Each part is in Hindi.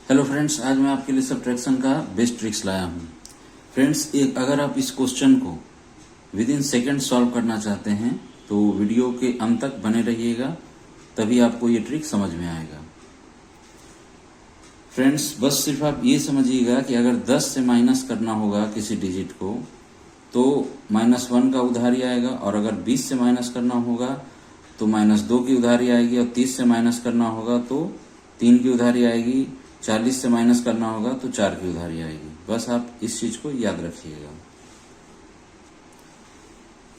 हेलो फ्रेंड्स, आज मैं आपके लिए सब्ट्रैक्शन का बेस्ट ट्रिक्स लाया हूँ। फ्रेंड्स, अगर आप इस क्वेश्चन को विद इन सेकेंड सॉल्व करना चाहते हैं तो वीडियो के अंत तक बने रहिएगा, तभी आपको ये ट्रिक समझ में आएगा। फ्रेंड्स, बस सिर्फ आप ये समझिएगा कि अगर 10 से माइनस करना होगा किसी डिजिट को तो -1 का उधारी आएगा, और अगर 20 से माइनस करना होगा तो -2 की उधारी आएगी, और 30 से माइनस करना होगा तो 3 की उधारी आएगी, 40 से माइनस करना होगा तो 4 की उधारी आएगी। बस आप इस चीज को याद रखिएगा।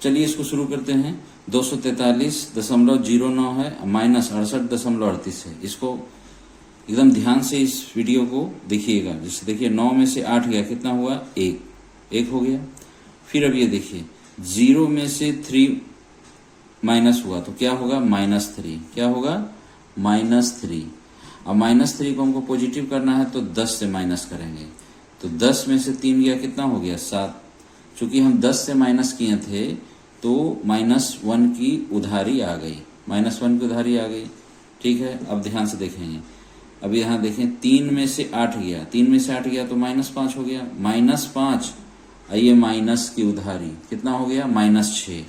चलिए इसको शुरू करते हैं। 243.09 है, -68.38 है। इसको एकदम ध्यान से इस वीडियो को देखिएगा। जैसे देखिए 9 में से 8 गया, कितना हुआ? 1 हो गया। फिर अब ये देखिए 0 में से 3 माइनस हुआ तो क्या होगा? -3। क्या होगा? -3। अब -3 को हमको पॉजिटिव करना है तो 10 से माइनस करेंगे, तो 10 में से 3 गया, कितना हो गया? 7। चूंकि हम 10 से माइनस किए थे तो -1 की उधारी आ गई, -1 की उधारी आ गई। ठीक है, अब ध्यान से देखेंगे। अब यहाँ देखें 3 में से 8 गया, 3 में से 8 गया तो -5 हो गया, -5। आइए माइनस की उधारी कितना हो गया? -6,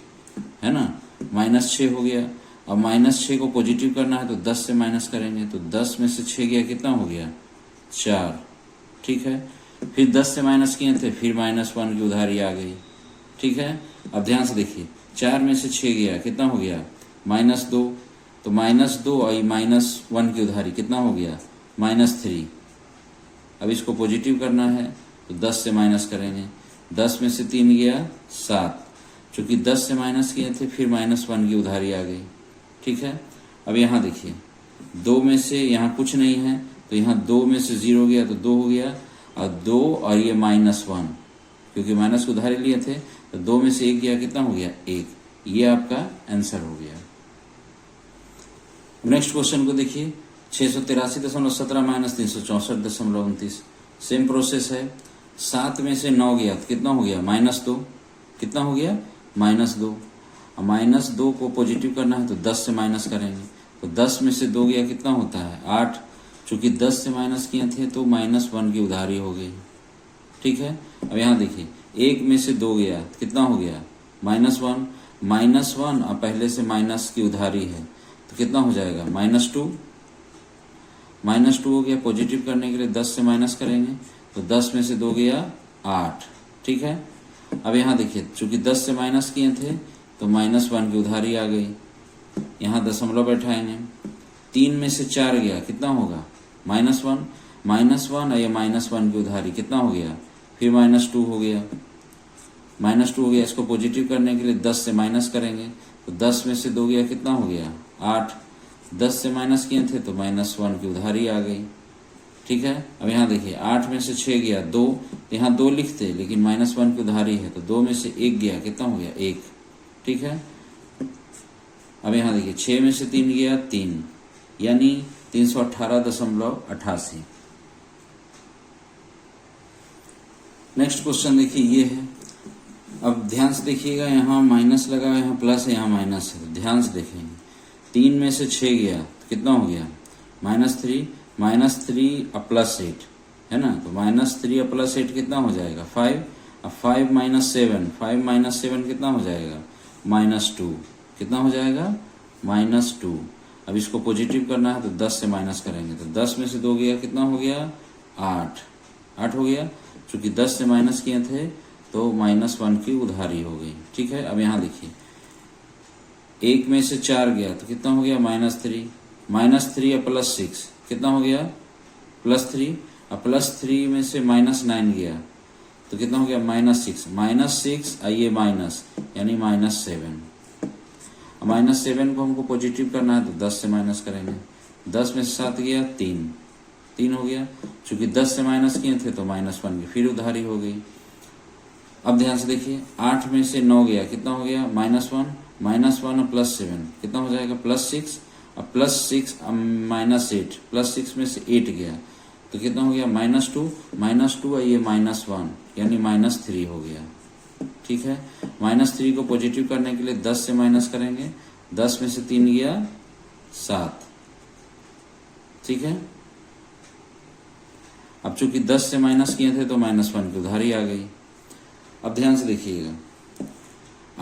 है ना? -6 हो गया। अब -6 को पॉजिटिव करना है तो 10 से माइनस करेंगे, तो 10 में से 6 गया, कितना हो गया? 4। ठीक है, फिर 10 से माइनस किए थे, फिर -1 की उधारी आ गई। ठीक है, अब ध्यान से देखिए 4 में से 6 गया, कितना हो गया? -2। तो -2 और -1 की उधारी कितना हो गया? -3। अब इसको पॉजिटिव करना है तो 10 से माइनस करेंगे, 10 में से 3 गया, 7। चूंकि 10 से माइनस किए थे फिर -1 की उधारी आ गई। ठीक है, अब यहाँ देखिए 2 में से यहाँ कुछ नहीं है तो यहाँ 2 में से 0 गया तो 2 हो गया, और 2 और ये -1, क्योंकि माइनस की उधारी लिए थे तो 2 में से 1 गया, कितना हो गया? 1। ये आपका आंसर हो गया। नेक्स्ट क्वेश्चन को देखिए 683.17 -364.29। सेम प्रोसेस है। 7 में से 9 गया तो कितना हो गया? -2। कितना हो गया? -2। और -2 को पॉजिटिव करना है तो 10 से माइनस करेंगे, तो 10 में से 2 गया, कितना होता है? 8। चूंकि 10 से माइनस किए थे तो -1 की उधारी हो गई। ठीक है, अब यहाँ देखिए 1 में से 2 गया, कितना हो गया? -1। -1 और पहले से माइनस की उधारी है तो कितना हो जाएगा? -2। -2 हो गया। पॉजिटिव करने के लिए 10 से माइनस करेंगे तो 10 में से 2 गया, 8। ठीक है, अब यहाँ देखिए चूंकि 10 से माइनस किए थे तो -1 की उधारी आ गई, यहाँ दशमलव बैठाएंगे। 3 में से 4 गया, कितना होगा? -1। -1 और ये -1 की उधारी कितना हो गया? फिर -2 हो गया, -2 हो गया। इसको पॉजिटिव करने के लिए 10 से माइनस करेंगे तो 10 में से 2 गया, कितना हो गया? 8। 10 से माइनस किए थे तो -1 की उधारी आ गई। ठीक है, अब यहाँ देखिए 8 में से 6 गया, 2। यहाँ 2 लिखते लेकिन -1 की उधारी है तो 2 में से 1 गया, कितना हो गया? 1। ठीक है, अब यहाँ देखिए 6 में से 3 गया, 3, यानी 318.88। नेक्स्ट क्वेश्चन देखिए ये है। अब ध्यान से देखिएगा, यहाँ माइनस लगा है, यहाँ प्लस है, यहाँ माइनस है, तो ध्यान से देखेंगे। 3 में से 6 गया तो कितना हो गया? -3। -3 और +8 है ना, तो -3 और +8 कितना हो जाएगा? 5। अब 5 - 7 कितना हो जाएगा? -2। कितना हो जाएगा? -2। अब इसको पॉजिटिव करना है तो 10 से माइनस करेंगे, तो 10 में से 2 गया, कितना हो गया? 8 हो गया। चूंकि 10 से माइनस किए थे तो -1 की उधारी हो गई। ठीक है, अब यहाँ देखिए 1 में से 4 गया तो कितना हो गया? -3। -3 और +6 कितना हो गया? +3। और +3 में से -9 गया तो कितना हो गया? -6। -6 आइए माइनस, यानी -7। -7 को हमको पॉजिटिव करना है तो 10 से माइनस करेंगे, 10 में से 7 गया, 3 हो गया। चूंकि 10 से माइनस किए थे तो -1 की फिर उधारी हो गई। अब ध्यान से देखिए 8 में से 9 गया, कितना हो गया? -1। -1 और +7 कितना हो जाएगा? +6। और +6 -8, +6 में से 8 गया तो कितना हो गया? -2 और ये -1 यानी -3 हो गया। ठीक है, -3 को पॉजिटिव करने के लिए 10 से माइनस करेंगे, 10 में से 3 गया, 7। ठीक है, अब चूंकि 10 से माइनस किए थे तो -1 की उधारी आ गई। अब ध्यान से देखिएगा,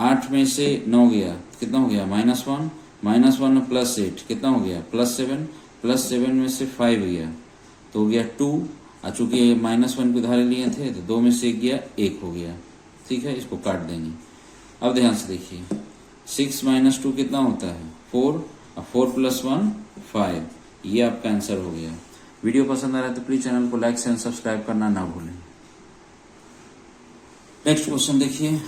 8 में से 9 गया, कितना हो गया -1, -1 प्लस 8 कितना हो गया +7, +7 में से 5 गया तो हो गया 2, और चूंकि -1 की उधारी लिए थे तो 2 में से 1 गया 1 हो गया। ठीक है, इसको काट देंगे। अब ध्यान से देखिए, 6 - 2 कितना होता है 4, और 4 + 1 5, ये आपका आंसर हो गया। वीडियो पसंद आ रहा है तो प्लीज चैनल को लाइक एंड सब्सक्राइब करना ना भूलें। नेक्स्ट क्वेश्चन देखिए,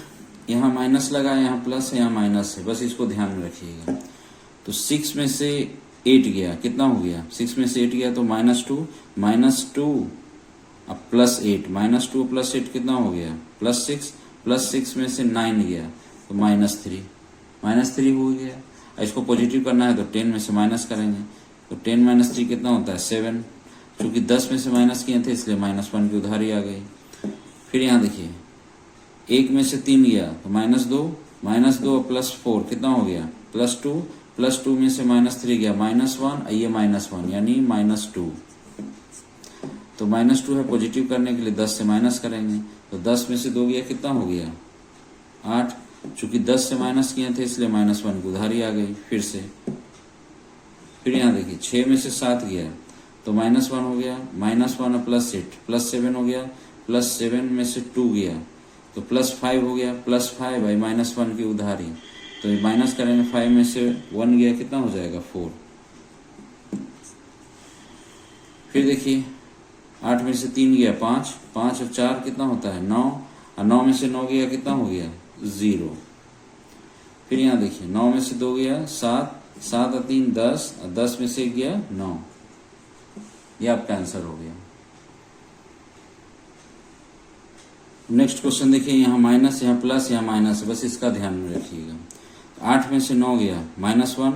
यहाँ माइनस लगा, यहाँ प्लस है, यहाँ माइनस है, बस इसको ध्यान में रखिएगा। तो 6 में से 8 गया, कितना हो गया 6 में से 8 गया तो -2 अब +8, -2 + 8 कितना हो गया +6, +6 में से 9 गया तो -3 हो गया। इसको पॉजिटिव करना है तो 10 में से माइनस करेंगे तो 10 - 3 कितना होता है 7, क्योंकि 10 में से माइनस किए थे इसलिए -1 की उधारी आ गई। फिर यहाँ देखिए, 1 में से 3 गया तो -2 + 4 कितना हो गया +2, +2 में से -3 गया -1, ये -1 यानी -2। तो -2 है, पॉजिटिव करने के लिए 10 से माइनस करेंगे तो 10 में से 2 गया, कितना हो गया 8, चूंकि 10 से माइनस किए थे इसलिए -1 की उधारी आ गई फिर से। फिर यहाँ देखिए, 6 में से 7 गया तो -1 हो गया, -1 + 8 +7 हो गया, +7 में से 2 गया तो +5 हो गया, +5 भाई -1 की उधारी, तो ये माइनस करेंगे, 5 में से 1 गया, कितना हो जाएगा 4। फिर देखिए, 8 में से 3 गया 5 और 4 कितना होता है 9, और 9 में से 9 गया, कितना हो गया 0। फिर यहाँ देखिए, 9 में से 2 गया 7 और 3 10, और 10 में से 1 गया 9, ये आपका आंसर हो गया। नेक्स्ट क्वेश्चन देखिए, यहाँ माइनस, यहाँ प्लस, यहाँ माइनस, बस इसका ध्यान में रखिएगा। 8 में से 9 गया -1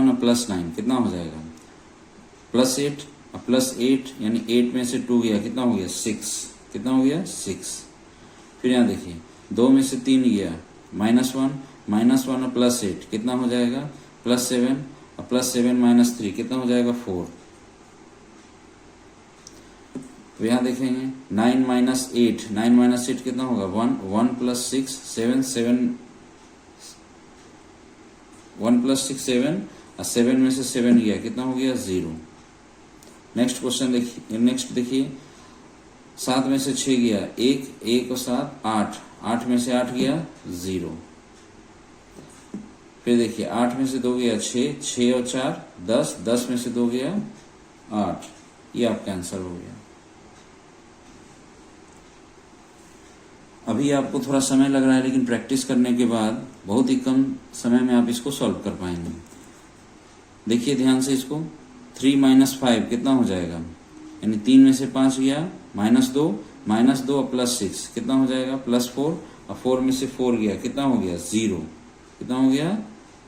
और +9 कितना हो जाएगा +8 और +8 यानी 8 में से 2 गया, कितना हो गया 6, कितना हो गया 6। फिर यहाँ देखिए, 2 में से 3 गया -1 और +8 कितना हो जाएगा +7 और +7 - 3 कितना हो जाएगा 4। तो यहाँ देखेंगे, 9 - 8 कितना होगा 1 + 6 7 1 + 6 7, और 7 में से 7 गया, कितना हो गया 0। नेक्स्ट क्वेश्चन देखिए, नेक्स्ट देखिए, 7 में से 6 गया 1 और 7 8 में से 8 गया 0। फिर देखिए, 8 में से 2 गया 6 और 4 10 में से 2 गया 8, ये आपका आंसर हो गया। अभी आपको थोड़ा समय लग रहा है, लेकिन प्रैक्टिस करने के बाद बहुत ही कम समय में आप इसको सॉल्व कर पाएंगे। देखिए ध्यान से इसको, 3 - 5 कितना हो जाएगा, यानी 3 में से 5 गया -2 और +6 कितना हो जाएगा +4, और 4 में से 4 गया, कितना हो गया 0, कितना हो गया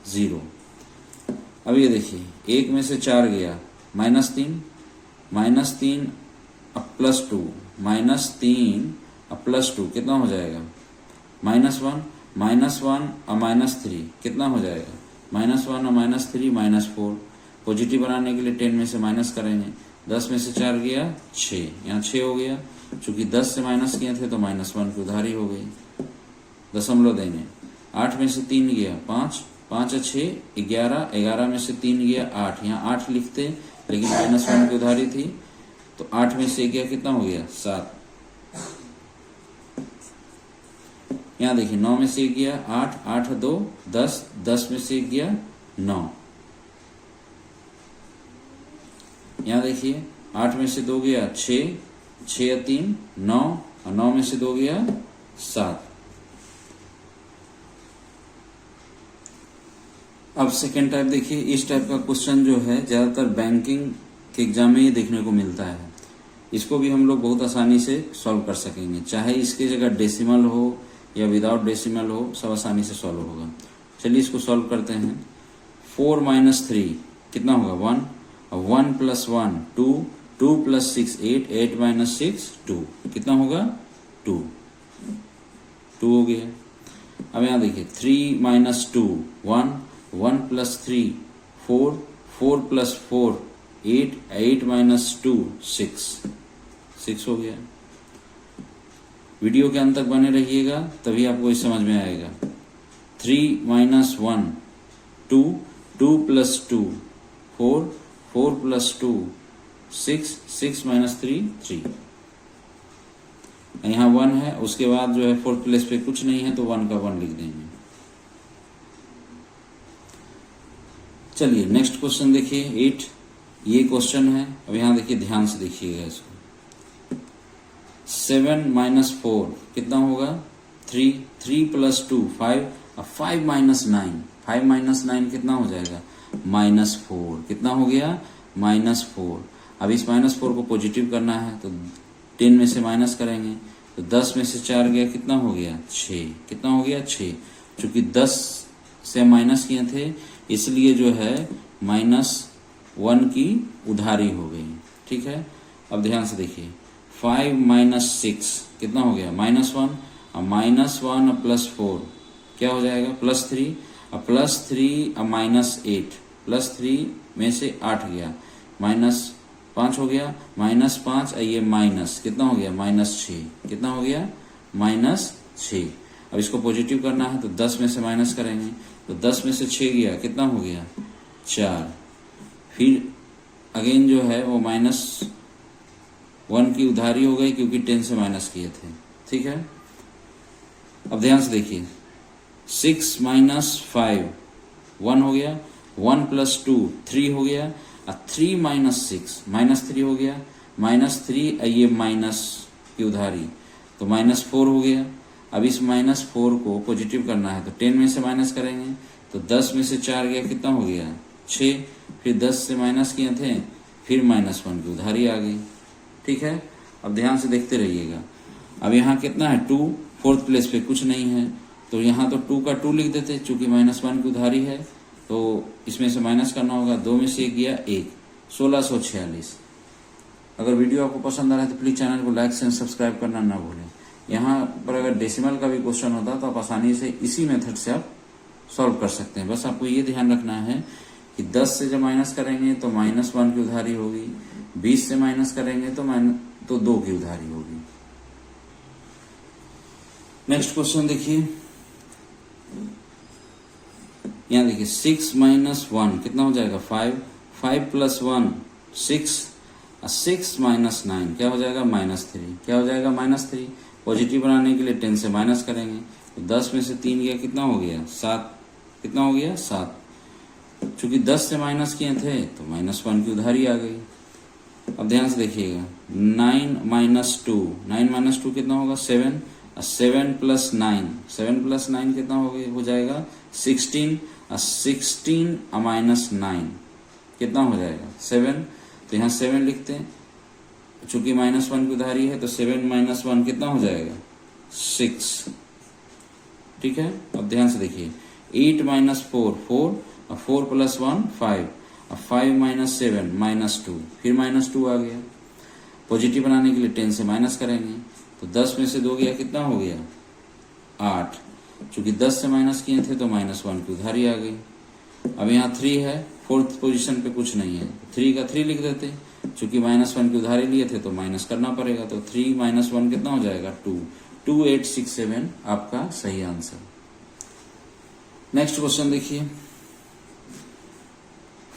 0। अब ये देखिए, 1 में से 4 गया -3 और +2 -3 और +2 कितना हो जाएगा -1 और -3 कितना हो जाएगा -1 और -3 -4। पॉजिटिव बनाने के लिए 10 में से माइनस करेंगे, 10 में से 4 गया 6, यहाँ 6 हो गया, चूंकि 10 से माइनस किए थे तो -1 की उधारी हो गई, दशमलव देंगे। 8 में से 3 गया 5 और 6 11 में से 3 गया 8, यहाँ 8 लिखते लेकिन -1 की उधारी थी तो 8 में से गया, कितना हो गया 7। यहाँ देखिए, 9 में से 1 गया 8 और 2 10 में से 1 गया 9। यहाँ देखिए, 8 में से 2 गया 6 और 3 9, और 9 में से 2 गया 7। अब सेकेंड टाइप देखिए, इस टाइप का क्वेश्चन जो है ज्यादातर बैंकिंग के एग्जाम में ही देखने को मिलता है। इसको भी हम लोग बहुत आसानी से सॉल्व कर सकेंगे, चाहे इसकी जगह डेसिमल हो या विदाउट डेसिमल हो, सब आसानी से सॉल्व होगा। चलिए इसको सॉल्व करते हैं। 4 - 3 कितना होगा 1, और 1 + 1 2 + 6 8 - 6 2 कितना होगा 2 हो गया। अब यहाँ देखिए, 3 - 2 1 + 3 4 + 4 8 - 2 6, 6 हो गया। वीडियो के अंत तक बने रहिएगा, तभी आपको इस समझ में आएगा। 3 माइनस 1 2, 2 प्लस 2 4, 4 प्लस 2 6, 6 माइनस 3 3। यहाँ 1 है, उसके बाद जो है फोर्थ प्लेस पे कुछ नहीं है तो 1 का 1 लिख देंगे। चलिए नेक्स्ट क्वेश्चन देखिए 8। ये क्वेश्चन है, अब यहाँ देखिए ध्यान से देखिएगा इसको। 7 माइनस 4 कितना होगा? 3, 3 प्लस 2 5, अब 5 माइनस 9, 5 माइनस 9 कितना हो जाएगा? -4। कितना हो गया? -4। अब इस -4 को पॉजिटिव करना है तो 10 में से माइनस करेंगे तो 10 में से 4 गया, कितना हो गया? 6। कितना हो गया? 6। चूंकि 10 से माइनस किए थे इसलिए जो है -1 की उधारी हो गई। ठीक है, अब ध्यान से देखिए 5 माइनस 6 कितना हो गया? -1। अब -1 और +4 क्या हो जाएगा? +3। अब +3 अब -8, +3 में से 8 गया, -5 हो गया, -5 ये माइनस कितना हो गया? -6। कितना हो गया? -6। अब इसको पॉजिटिव करना है तो 10 में से माइनस करेंगे तो 10 में से 6 गया, कितना हो गया? 4। फिर अगेन जो है वो -1 की उधारी हो गई क्योंकि 10 से माइनस किए थे। ठीक है, अब ध्यान से देखिए 6 माइनस 5 1 हो गया, 1 प्लस 2 3 हो गया, 3 माइनस 6 -3 हो गया, -3 ये माइनस की उधारी तो -4 हो गया। अब इस -4 को पॉजिटिव करना है तो 10 में से माइनस करेंगे तो 10 में से 4 गया, कितना हो गया? 6। फिर 10 से माइनस किए थे, फिर -1 की उधारी आ गई। ठीक है, अब ध्यान से देखते रहिएगा। अब यहाँ कितना है? 2, फोर्थ प्लेस पे कुछ नहीं है तो यहाँ तो 2 का 2 लिख देते, चूंकि -1 की उधारी है तो इसमें से माइनस करना होगा। 2 में से 1 गया 1, 1646। अगर वीडियो आपको पसंद आ रहा है तो प्लीज चैनल को लाइक एंड सब्सक्राइब करना ना भूलें। यहाँ पर अगर डेसिमल का भी क्वेश्चन होता तो आप आसानी से इसी मेथड से आप सॉल्व कर सकते हैं। बस आपको ये ध्यान रखना है कि 10 से जब माइनस करेंगे तो -1 की उधारी होगी, 20 से माइनस करेंगे तो 2 की उधारी होगी। नेक्स्ट क्वेश्चन देखिए, यहाँ देखिए 6 माइनस 1 कितना हो जाएगा? 5, 5 प्लस 1 6, 6 माइनस 9 क्या हो जाएगा? -3। क्या हो जाएगा? -3। पॉजिटिव बनाने के लिए 10 से माइनस करेंगे तो 10 में से 3 गया, कितना हो गया? 7। कितना हो गया? 7। चूंकि 10 से माइनस किए थे तो -1 की उधारी आ गई। अब ध्यान से देखिएगा 9 माइनस 2, 9 माइनस 2 कितना होगा? 7, 7 प्लस 9, 7 प्लस 9 कितना हो जाएगा? 16, 16 माइनस 9 कितना हो जाएगा? 7। तो यहाँ 7 लिखते हैं, चूंकि -1 की उधारी है तो 7 माइनस 1 कितना हो जाएगा? 6। ठीक है, अब ध्यान से देखिए 8 माइनस 4 4, 4 प्लस 1 5, 5 माइनस 7 -2, फिर -2 आ गया। पॉजिटिव बनाने के लिए 10 से माइनस करेंगे तो 10 में से 2 गया, कितना हो गया? 8। चूंकि 10 से माइनस किए थे तो -1 की उधारी आ गई। अब यहाँ 3 है, फोर्थ पोजीशन पे कुछ नहीं है, 3 का 3 लिख देते, चूंकि -1 की उधारी लिए थे तो माइनस करना पड़ेगा तो 3 माइनस 1 कितना हो जाएगा? 2। 2867 आपका सही आंसर। नेक्स्ट क्वेश्चन देखिए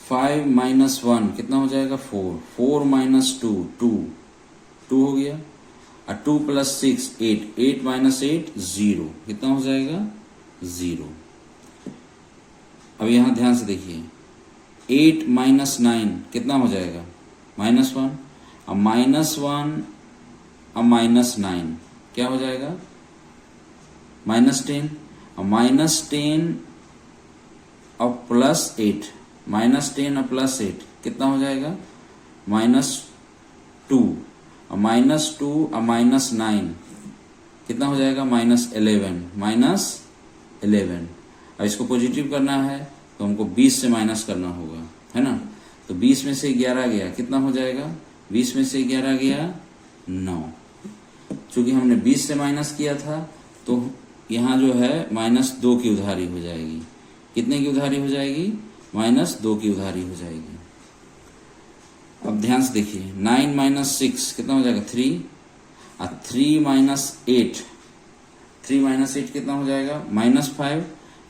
5 माइनस 1 कितना हो जाएगा? 4, 4 माइनस 2 2 हो गया, 2 प्लस 6 8, 8 माइनस 8 0, कितना हो जाएगा? 0। अब यहां ध्यान से देखिए 8 माइनस 9 कितना हो जाएगा? -1। अब -1 अब -9 क्या हो जाएगा? -10। अब -10 और +8, -10 और +8 कितना हो जाएगा? -2। और -2 और -9 कितना हो जाएगा? -11, -11। अब इसको पॉजिटिव करना है तो हमको 20 से माइनस करना होगा, है ना? तो 20 में से 11 गया, कितना हो जाएगा? 20 में से 11 गया 9। चूंकि हमने 20 से माइनस किया था तो यहाँ जो है -2 की उधारी हो जाएगी। कितने की उधारी हो जाएगी? -2 की उधारी हो जाएगी। अब ध्यान से देखिए, 9 माइनस 6 कितना हो जाएगा 3, और 3 माइनस 8, 3 माइनस 8 कितना हो जाएगा -5,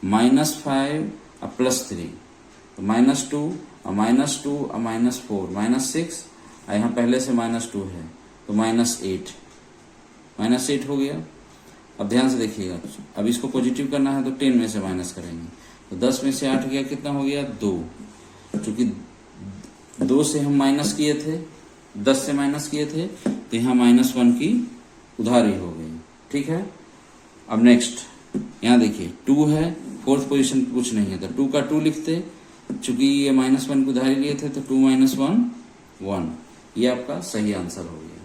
-5 और +3, तो -2 और -2 और -4 -6, और यहाँ पहले से -2 है तो -8, -8 हो गया। अब ध्यान से देखिएगा, अब इसको पॉजिटिव करना है तो 10 में से माइनस करेंगे, तो 10 में से 8 गया, कितना हो गया 2, क्योंकि 2 से हम माइनस किए थे, 10 से माइनस किए थे, तो यहाँ -1 की उधारी हो गई। ठीक है, अब नेक्स्ट यहाँ देखिए 2 है, फोर्थ पोजीशन पे कुछ नहीं है तो 2 का 2 लिखते, चूंकि ये -1 की उधारी लिए थे तो 2 - 1 1, ये आपका सही आंसर हो गया।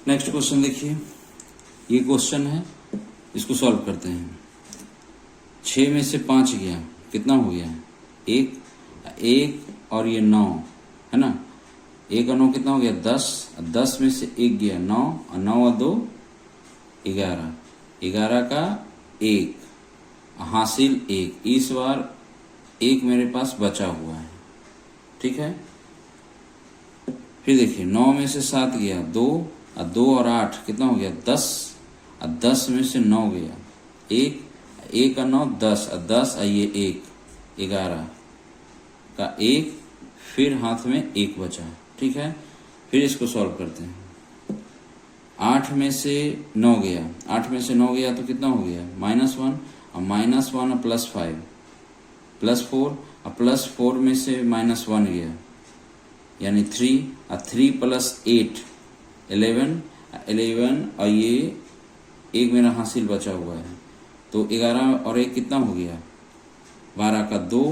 नेक्स्ट क्वेश्चन देखिए, ये क्वेश्चन है, इसको सॉल्व करते हैं। 6 में से 5 गया, कितना हो गया 1, 1 और ये 9 है ना, 1 और 9 कितना हो गया 10, 10 में से 1 गया 9, और 9 और 2 11, 11 का 1 हासिल 1, इस बार 1 मेरे पास बचा हुआ है। ठीक है, फिर देखिए 9 में से 7 गया 2, और 2 और 8 कितना हो गया 10, और 10 में से 9 गया 1, 1 और 9 10, और 10 और ये 1 11 का 1, फिर हाथ में 1 बचा। ठीक है, फिर इसको सॉल्व करते हैं। 8 में से 9 गया, 8 में से 9 गया तो कितना हो गया -1, और -1 और +5 +4, और +4 में से -1 गया यानी 3, और 3 + 8 11, 11 और ये 1 मेरा हासिल बचा हुआ है, तो 11 और 1 कितना हो गया 12 का 2,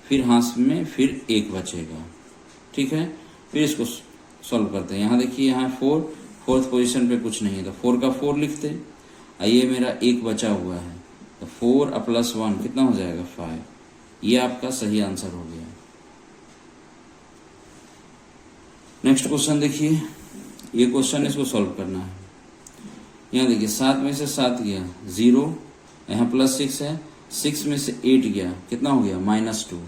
फिर हाथ में फिर 1 बचेगा। ठीक है, फिर इसको सॉल्व करते हैं। यहाँ देखिए, यहाँ 4, फोर्थ पोजीशन पे कुछ नहीं है तो 4 का 4 लिखते, और ये मेरा 1 बचा हुआ है तो 4 और +1 कितना हो जाएगा 5, ये आपका सही आंसर हो गया। नेक्स्ट क्वेश्चन देखिए, ये क्वेश्चन इसको सॉल्व करना है। यहाँ देखिए 7 में से 7 गया 0, यहाँ +6 है, 6 में से 8 गया, कितना हो गया -2,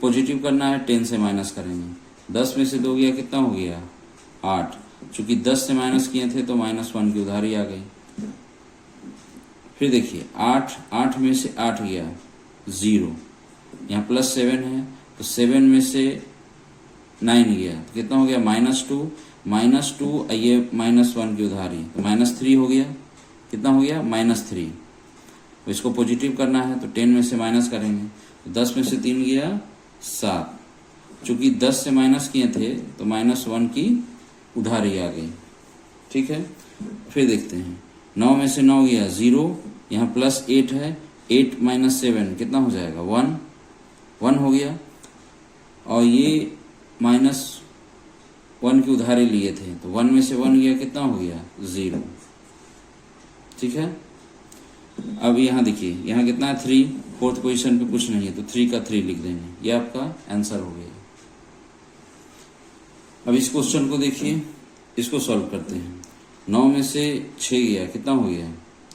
पॉजिटिव करना है 10 से माइनस करेंगे, 10 में से 2 गया, कितना हो गया 8, चूंकि 10 से माइनस किए थे तो -1 की उधारी आ गई। फिर देखिए 8 में से 8 गया 0, यहाँ +7 है तो 7 में से 9 गया तो कितना हो गया -2, -2 ये -1 की उधारी तो -3 हो गया, कितना हो गया -3। तो इसको पॉजिटिव करना है तो 10 में से माइनस करेंगे, तो 10 में से 3 गया 7, चूंकि 10 से माइनस किए थे तो -1 की उधारी आ गई। ठीक है, फिर देखते हैं 9 में से 9 गया 0, यहाँ +8 है, 8 - 7 कितना हो जाएगा 1 हो गया, और ये -1 की उधारी लिए थे तो 1 में से 1 गया, कितना हो गया 0। ठीक है, अब यहाँ देखिए, यहाँ कितना है 3, फोर्थ पोजीशन पे कुछ नहीं है तो 3 का 3 लिख देंगे, ये आपका आंसर हो गया। अब इस क्वेश्चन को देखिए, इसको सॉल्व करते हैं। 9 में से 6 गया, कितना हो गया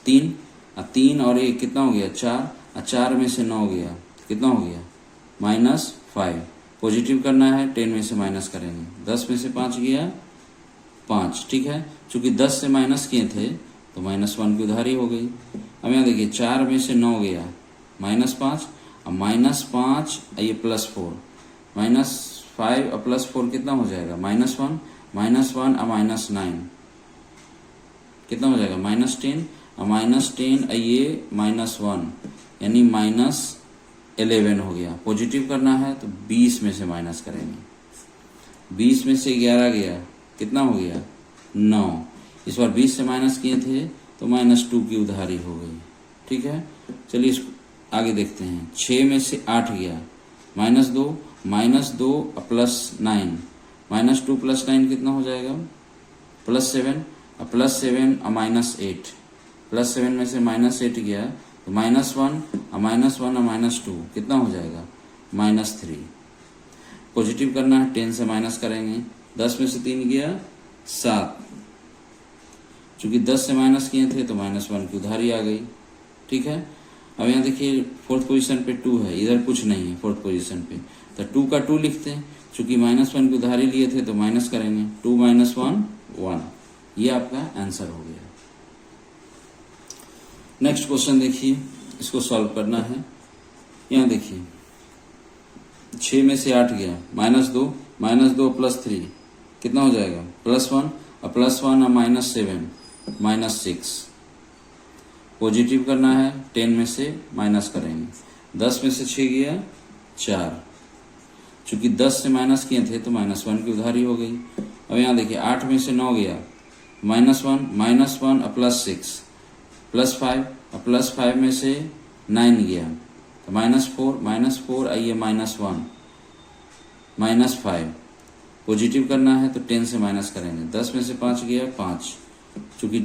3, और 3 और 1 कितना हो गया 4, और 4 में से 9 गया, कितना हो गया -5, पॉजिटिव करना है 10 में से माइनस करेंगे, 10 में से 5 गया 5। ठीक है, चूंकि 10 से माइनस किए थे तो -1 की उधारी हो गई। अब यहाँ देखिए 4 में से 9 गया -5, और -5 ये +4, -5 और +4 कितना हो जाएगा -1 और -9 कितना हो जाएगा -10, और -10 ये -1 यानी -11 हो गया। पॉजिटिव करना है तो 20 में से माइनस करेंगे, 20 में से 11 गया, कितना हो गया 9, इस बार 20 से माइनस किए थे तो -2 की उधारी हो गई। ठीक है, चलिए इसको आगे देखते हैं। 6 में से 8 गया -2 और +9, -2 + 9 कितना हो जाएगा +7, और +7 और -8, +7 में से -8 गया तो -1 और -2 कितना हो जाएगा -3। पॉजिटिव करना है 10 से माइनस करेंगे, 10 में से 3 गया 7, चूंकि 10 से माइनस किए थे तो -1 की उधारी आ गई। ठीक है, अब यहाँ देखिए फोर्थ पोजीशन पे 2 है, इधर कुछ नहीं है फोर्थ पोजीशन पे, तो 2 का 2 लिखते हैं। चूंकि -1 की उधारी लिए थे तो माइनस करेंगे, 2 - 1 1, ये आपका आंसर हो गया। नेक्स्ट क्वेश्चन देखिए, इसको सॉल्व करना है। यहाँ देखिए 6 में से 8 गया, -2 + 3 कितना हो जाएगा, +1 और +1 और -7 -6। पॉजिटिव करना है, 10 में से माइनस करेंगे, 10 में से 6 गया 4, चूंकि 10 से माइनस किए थे तो -1 की उधारी हो गई। अब यहाँ देखिए 8 में से 9 गया, -1 और +6 +5 और +5 में से 9 गया तो -4 आइए -1 -5। पॉजिटिव करना है तो 10 से माइनस करेंगे, 10 में से 5 गया 5, चूंकि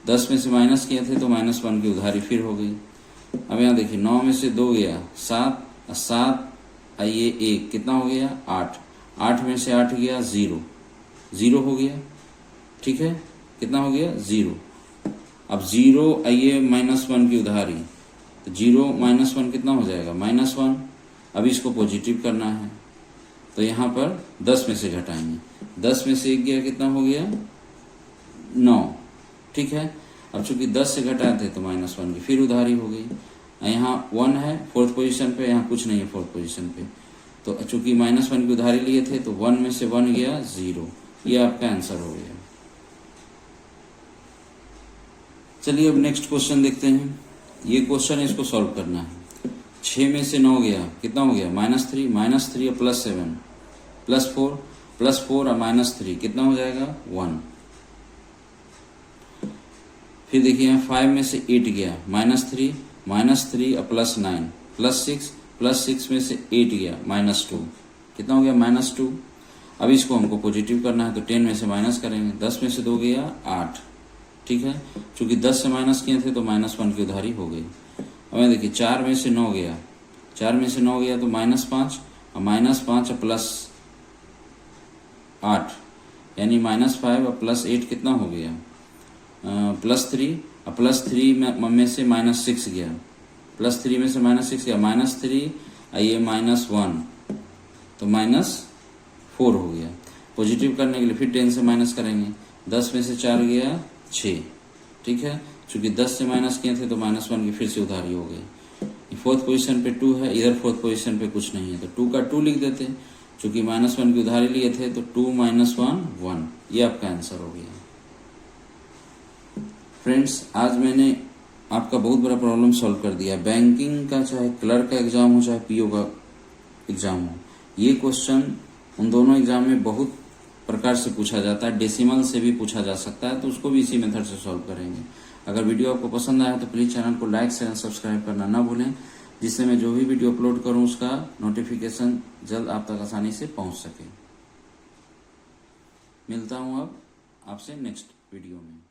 10 में से माइनस किए थे तो -1 की उधारी फिर हो गई। अब यहाँ देखिए 9 में से 2 गया 7 और 7 आइए 1 कितना हो गया 8, 8 में से 8 गया 0 हो गया, ठीक है, कितना हो गया 0। अब 0 आइए -1 की उधारी, तो 0 - 1 कितना हो जाएगा -1। अब इसको पॉजिटिव करना है तो यहाँ पर 10 में से घटाएंगे, 10 में से 1 गया कितना हो गया 9, ठीक है। अब चूंकि 10 से घटाए थे तो -1 की फिर उधारी हो गई। यहाँ 1 है फोर्थ पोजीशन पे, यहाँ कुछ नहीं है फोर्थ पोजीशन पे, तो चूंकि -1 की उधारी लिए थे तो 1 में से 1 गया 0, ये आपका आंसर हो गया। चलिए अब नेक्स्ट क्वेश्चन देखते हैं। ये क्वेश्चन है, इसको सॉल्व करना है। 6 में से 9 गया कितना हो गया -3 और +7 +4 और -3 कितना हो जाएगा 1। फिर देखिए यहाँ 5 में से 8 गया, -3 और +9 +6 में से 8 गया -2 कितना हो गया -2। अब इसको हमको पॉजिटिव करना है तो 10 में से माइनस करेंगे, 10 में से 2 गया 8, ठीक है, चूंकि 10 से माइनस किए थे तो -1 की उधारी हो गई। अब यहाँ देखिए 4 में से 9 गया, 4 में से 9 गया तो -5 और -5 और +8 यानी -5 और +8 कितना हो गया +3 और +3 में से -6 गया, +3 में से -6 गया, -3 आइए -1 तो -4 हो गया। पॉजिटिव करने के लिए फिर 10 से माइनस करेंगे, 10 में से 4 गया 6, ठीक है, चूंकि 10 से माइनस किए थे तो -1 की फिर से उधारी हो गई। फोर्थ पोजीशन पे 2 है, इधर फोर्थ पोजीशन पे कुछ नहीं है तो 2 का 2 लिख देते हैं, चूंकि -1 की उधारी लिए थे तो 2 - 1 1, ये आपका आंसर हो गया। फ्रेंड्स आज मैंने आपका बहुत बड़ा प्रॉब्लम सॉल्व कर दिया। बैंकिंग का चाहे क्लर्क का एग्जाम हो चाहे पीओ का एग्जाम हो, ये क्वेश्चन उन दोनों एग्जाम में बहुत प्रकार से पूछा जाता है, डेसिमल से भी पूछा जा सकता है, तो उसको भी इसी मेथड से सॉल्व करेंगे। अगर वीडियो आपको पसंद आया तो प्लीज़ चैनल को लाइक शेयर सब्सक्राइब करना ना भूलें, जिससे मैं जो भी वीडियो अपलोड करूं उसका नोटिफिकेशन जल्द आप तक आसानी से पहुंच सके। मिलता हूं अब आपसे नेक्स्ट वीडियो में।